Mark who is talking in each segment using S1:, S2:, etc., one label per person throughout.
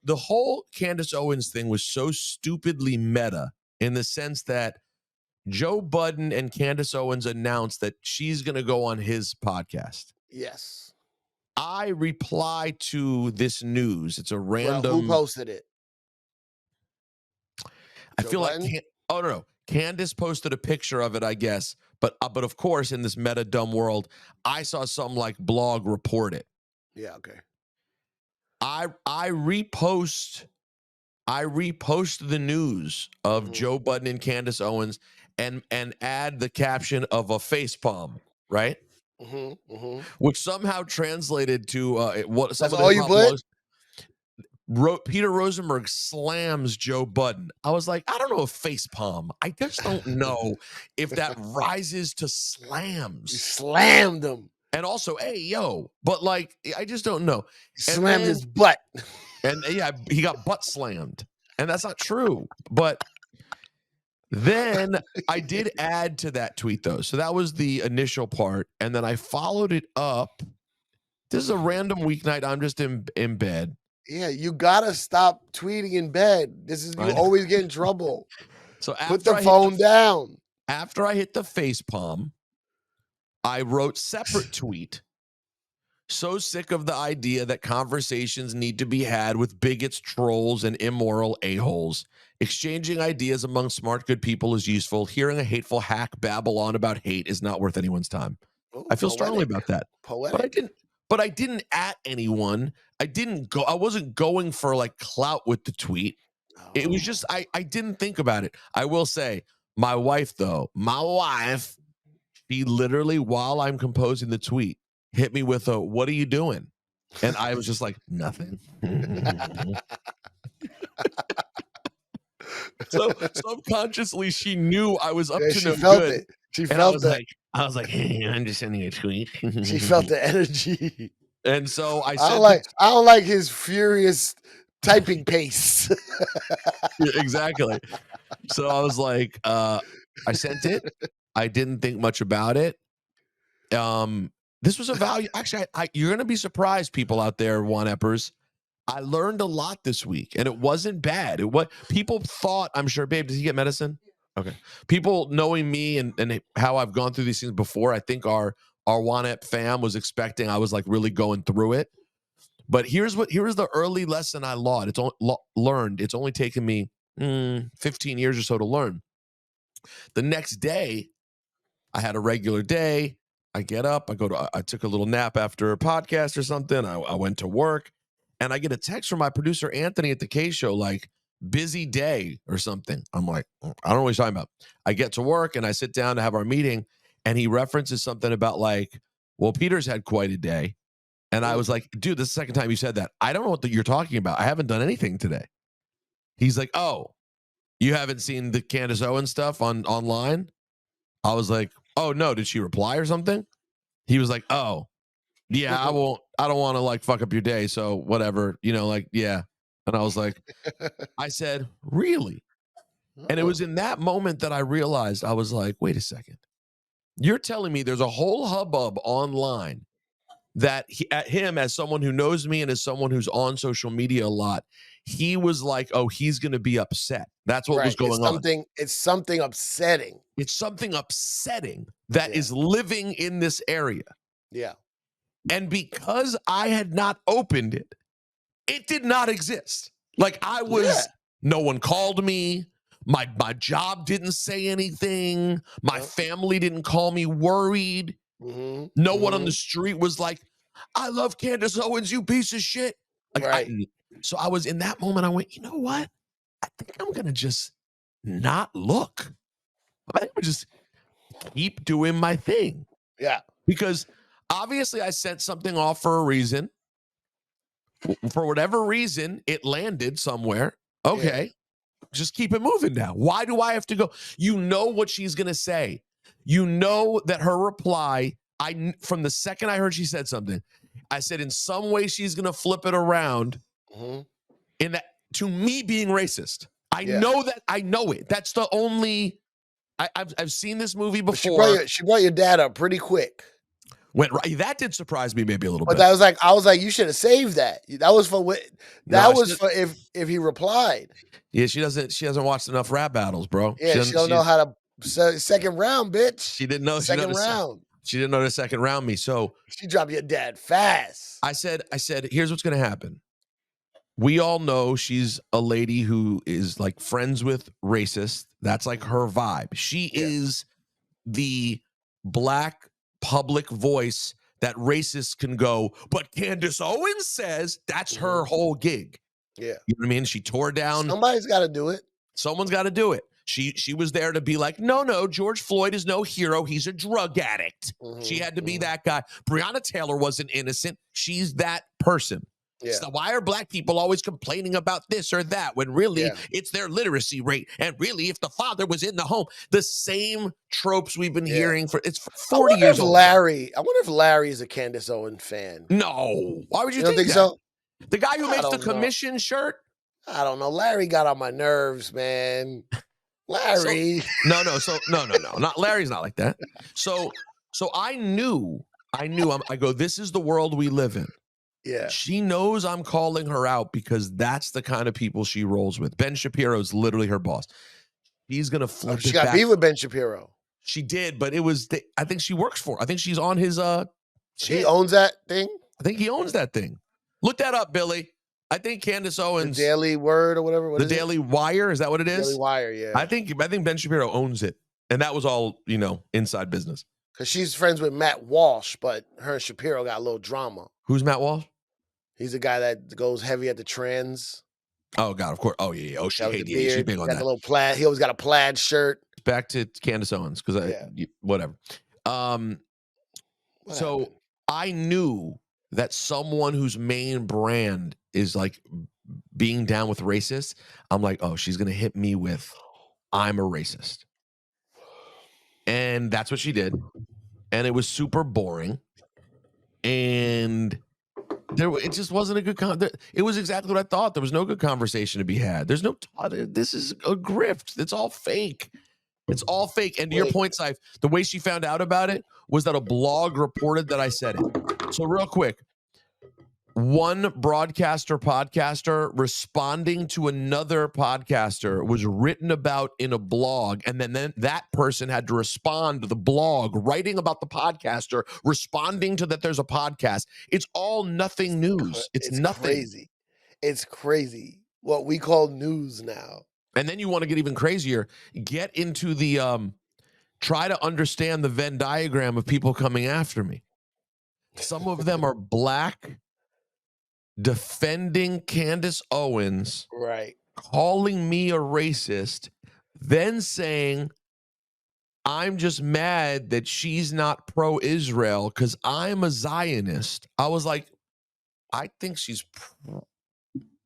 S1: the whole Candace Owens thing was so stupidly meta in the sense that Joe Budden and Candace Owens announced that she's going to go on his podcast.
S2: Yes.
S1: I reply to this news. It's a random.
S2: Well, who posted it?
S1: I
S2: Joe
S1: feel
S2: Budden?
S1: like no. Candace posted a picture of it, I guess. But of course, in this meta dumb world, I saw some like blog report it.
S2: Yeah, okay.
S1: I repost the news of Joe Budden and Candace Owens and add the caption of a facepalm, right? Which somehow translated to what some
S2: That's
S1: of the
S2: all you put?
S1: Peter Rosenberg slams Joe Budden. I was like, I don't know if facepalm. I just don't know if that rises to slams.
S2: You slammed him.
S1: And also, hey, yo, but like, I just don't know.
S2: Slammed his butt.
S1: And yeah, he got butt slammed. And that's not true. But then I did add to that tweet, though. So that was the initial part. And then I followed it up. This is a random weeknight. I'm just in bed.
S2: Yeah, you got to stop tweeting in bed. You always get in trouble.
S1: So
S2: put the phone down.
S1: After I hit the facepalm, I wrote separate tweet. So sick of the idea that conversations need to be had with bigots, trolls, and immoral a-holes. Exchanging ideas among smart, good people is useful. Hearing a hateful hack babble on about hate is not worth anyone's time.
S2: Ooh,
S1: I feel strongly about that.
S2: Poetic.
S1: But I didn't at anyone. I wasn't going for like clout with the tweet. Oh. It was just, I didn't think about it. I will say, my wife, she literally, while I'm composing the tweet, hit me with a, what are you doing? And I was just like, nothing. So subconsciously, she knew I was up to no good.
S2: It. She felt it.
S1: I was like, hey, I'm just sending a tweet.
S2: She felt the energy.
S1: And so I
S2: said, I don't like his furious typing pace.
S1: Yeah, exactly. So I was like, I sent it. I didn't think much about it. This was a value. Actually, you're going to be surprised, people out there, Juan Eppers. I learned a lot this week, and it wasn't bad. People thought, I'm sure, babe, did he get medicine? Okay. People knowing me and how I've gone through these things before, I think our Juan Epp fam was expecting I was like really going through it. But here's the early lesson I learned. It's only taken me 15 years or so to learn. The next day, I had a regular day. I get up, I took a little nap after a podcast or something. I went to work, and I get a text from my producer, Anthony, at the K Show, like, busy day or something. I'm like, I don't know what he's talking about. I get to work, and I sit down to have our meeting, and he references something about like, well, Peter's had quite a day. And I was like, dude, this is the second time you said that. I don't know what you're talking about. I haven't done anything today. He's like, oh, you haven't seen the Candace Owens stuff online? I was like, oh, no. Did she reply or something? He was like, oh, yeah, I don't want to like fuck up your day. So whatever, yeah. And I was like, I said, really? And it was in that moment that I realized, I was like, wait a second. You're telling me there's a whole hubbub online that him, as someone who knows me and as someone who's on social media a lot, he was like, oh, he's going to be upset. That's what was going on.
S2: It's something upsetting.
S1: It's something upsetting that is living in this area.
S2: Yeah.
S1: And because I had not opened it, it did not exist. Like no one called me. My job didn't say anything. My family didn't call me worried. No one on the street was like, I love Candace Owens, you piece of shit. Like, so I was in that moment, I went, you know what? I think I'm going to just not look. I think I'm just keep doing my thing.
S2: Yeah.
S1: Because obviously I sent something off for a reason. For whatever reason, it landed somewhere. Okay. Yeah. Just keep it moving now. Why do I have to go? You know what she's going to say. You know that her reply, from the second I heard she said something, I said in some way she's going to flip it around in that, to me being racist. I know that. I know it. That's the only, I've seen this movie before.
S2: She brought your dad up pretty quick.
S1: Went right. That did surprise me maybe a little
S2: But
S1: bit.
S2: that was like, I was like, you should have saved that. That was for what. That
S1: No,
S2: was for if he replied.
S1: Yeah, she hasn't watched enough rap battles, bro.
S2: Yeah, she don't know how to second round, bitch.
S1: She didn't know.
S2: Second round.
S1: She didn't know the second round me. So
S2: she dropped your dad fast.
S1: I said, here's what's gonna happen. We all know she's a lady who is like friends with racists. That's like her vibe. She is the black public voice that racists can go, but Candace Owens says that's her whole gig.
S2: Yeah.
S1: You know what I mean? She tore down.
S2: Somebody's got to do it.
S1: Someone's got to do it. She was there to be like, no, George Floyd is no hero. He's a drug addict. She had to be that guy. Breonna Taylor wasn't innocent. She's that person.
S2: Yeah.
S1: So why are black people always complaining about this or that when really it's their literacy rate? And really, if the father was in the home, the same tropes we've been hearing for 40 years old.
S2: I wonder if Larry is a Candace Owens fan.
S1: No. Why would you
S2: think
S1: that?
S2: so?
S1: The guy who makes the commission shirt?
S2: I don't know. Larry got on my nerves, man. Larry.
S1: No. Not Larry's not like that. So I knew. I go, this is the world we live in.
S2: Yeah.
S1: She knows I'm calling her out because that's the kind of people she rolls with. Ben Shapiro's literally her boss. He's going to flip
S2: She got beef with Ben Shapiro.
S1: She did, but it was, I think she works for, I think she's on his,
S2: He owns that thing?
S1: I think he owns that thing. Look that up, Billy. I think Candace Owens.
S2: The Daily Word or whatever.
S1: The Daily Wire, is that what it is?
S2: Daily Wire, yeah.
S1: I think Ben Shapiro owns it. And that was all, inside business.
S2: Because she's friends with Matt Walsh, but her and Shapiro got a little drama.
S1: Who's Matt Walsh?
S2: He's the guy that goes heavy at the trans.
S1: Oh, God, of course. Oh, yeah. Oh, she's big on that.
S2: The little plaid. He always got a plaid shirt.
S1: Back to Candace Owens, because whatever. So
S2: happened?
S1: I knew that someone whose main brand is like being down with racists, I'm like, oh, she's going to hit me with, I'm a racist. And that's what she did. And it was super boring. And it just wasn't a good it was exactly what I thought. There was no good conversation to be had. There's no this is a grift. It's all fake. It's all fake. And to your point, Cipha, the way she found out about it was that a blog reported that I said it. So real quick, one podcaster responding to another podcaster was written about in a blog, and then that person had to respond to the blog, writing about the podcaster, responding to that there's a podcast. It's all nothing news. It's nothing.
S2: Crazy. It's crazy. What we call news now.
S1: And then you want to get even crazier. Get into the try to understand the Venn diagram of people coming after me. Some of them are black, defending Candace Owens,
S2: right?
S1: Calling me a racist, then saying, I'm just mad that she's not pro-Israel because I'm a Zionist. I was like, I think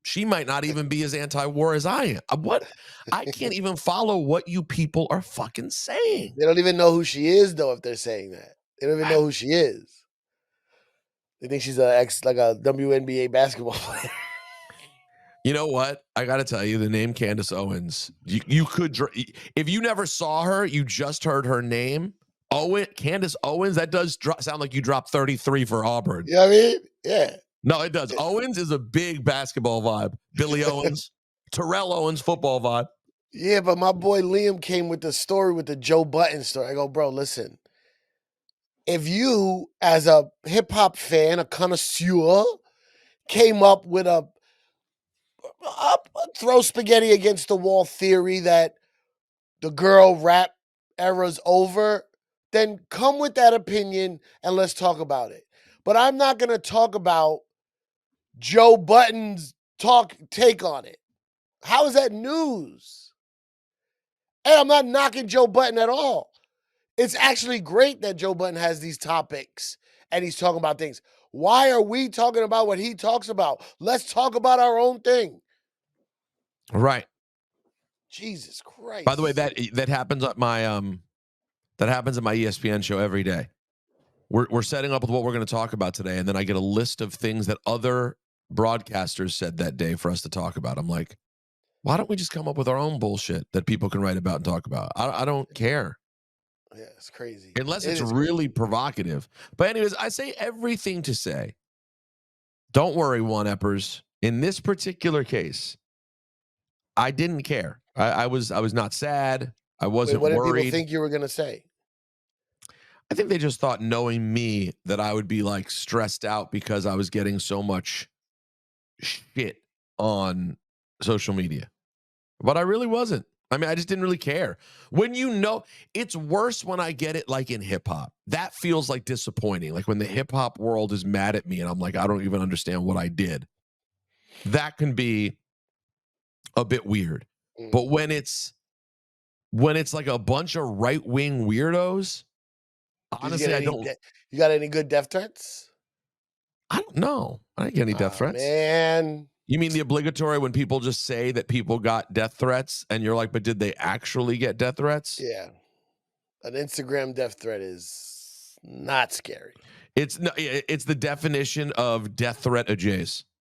S1: she might not even be as anti-war as I am. What? I can't even follow what you people are fucking saying.
S2: They don't even know who she is, though, if they're saying that. They don't even know who she is. They think she's like a WNBA basketball player.
S1: You know what? I got to tell you, the name Candace Owens, you could, if you never saw her, you just heard her name. Candace Owens, that does sound like you dropped 33 for Auburn.
S2: You know what I mean? Yeah.
S1: No, it does. Owens is a big basketball vibe. Billy Owens, Terrell Owens, football vibe.
S2: Yeah, but my boy Liam came with the story with the Joe Button story. I go, bro, listen. If you, as a hip-hop fan, a connoisseur, came up with a throw spaghetti against the wall theory that the girl rap era's over, then come with that opinion and let's talk about it. But I'm not going to talk about Joe Button's take on it. How is that news? And I'm not knocking Joe Button at all. It's actually great that Joe Button has these topics and he's talking about things. Why are we talking about what he talks about? Let's talk about our own thing.
S1: Right.
S2: Jesus Christ.
S1: By the way, that happens at my ESPN show every day. We're setting up with what we're going to talk about today, and then I get a list of things that other broadcasters said that day for us to talk about. I'm like, why don't we just come up with our own bullshit that people can write about and talk about? I don't care.
S2: Yeah, it's crazy.
S1: unless
S2: It
S1: it's
S2: is crazy.
S1: really provocative. But anyways, I say everything to say, don't worry, one uppers. In this particular case, I didn't care. I was not sad. I
S2: Wait,
S1: wasn't
S2: what did people
S1: worried.
S2: think you were gonna say?
S1: I think they just thought, knowing me, that I would be like stressed out because I was getting so much shit on social media. But I really wasn't. I mean, I just didn't really care. When it's worse when I get it like in hip hop. That feels like disappointing. Like when the hip hop world is mad at me and I'm like, I don't even understand what I did. That can be a bit weird.
S2: Mm.
S1: But when it's like a bunch of right-wing weirdos,
S2: Did you get
S1: honestly,
S2: any you got any good death threats?
S1: I don't know. I didn't get any death
S2: Ah,
S1: threats.
S2: man.
S1: You mean the obligatory when people just say that people got death threats and you're like, but did they actually get death threats?
S2: Yeah. An Instagram death threat is not scary.
S1: It's no, it's the definition of death threat adjacent.